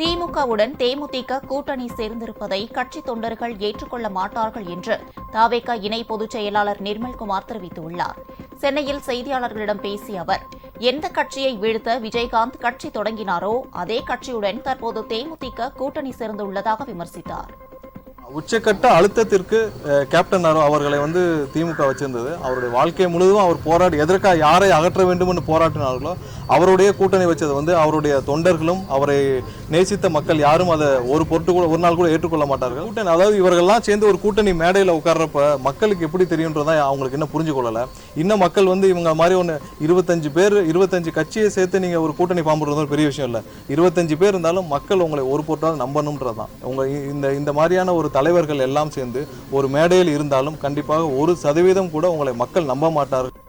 திமுகவுடன் தேமுதிக கூட்டணி சேர்ந்திருப்பதை கட்சி தொண்டர்கள் ஏற்றுக்கொள்ள மாட்டார்கள் என்று தவேக இணை பொதுச் செயலாளர் நிர்மல்குமார் தெரிவித்துள்ளார். சென்னையில் செய்தியாளர்களிடம் பேசிய அவர், எந்த கட்சியை வீழ்த்த விஜயகாந்த் கட்சி தொடங்கினாரோ அதே கட்சியுடன் தற்போது தேமுதிக கூட்டணி சேர்ந்துள்ளதாக விமர்சித்தார். உச்சக்கட்ட அழுத்தத்திற்கு கேப்டன் அவர்களை திமுக வச்சிருந்தது. அவருடைய வாழ்க்கை முழுவதும் அவர் போராடி எதற்காக யாரை அகற்ற வேண்டும் என்று போராட்டினார்களோ அவருடைய கூட்டணி வச்சது அவருடைய தொண்டர்களும் அவரை நேசித்த மக்கள் யாரும் அதை ஒரு பொருட்டு கூட ஒரு நாள் கூட ஏற்றுக்கொள்ள மாட்டார்கள். கூட்டணி அதாவது இவர்கள்லாம் சேர்ந்து ஒரு கூட்டணி மேடையில் உட்கார்றப்ப மக்களுக்கு எப்படி தெரியுன்றதான் அவங்களுக்கு இன்னும் புரிஞ்சு கொள்ளலை. இன்னும் மக்கள் இவங்க மாதிரி 25 கட்சியை சேர்த்து நீங்க ஒரு கூட்டணி பாம்புறது ஒரு பெரிய விஷயம் இல்லை. 25 பேர் இருந்தாலும் மக்கள் உங்களை ஒரு பொருட்டால் நம்பணும்ன்றதான். உங்க இந்த மாதிரியான ஒரு தலைவர்கள் எல்லாம் சேர்ந்து ஒரு மேடையில் இருந்தாலும் கண்டிப்பாக 1% கூட உங்களை மக்கள் நம்ப மாட்டார்கள்.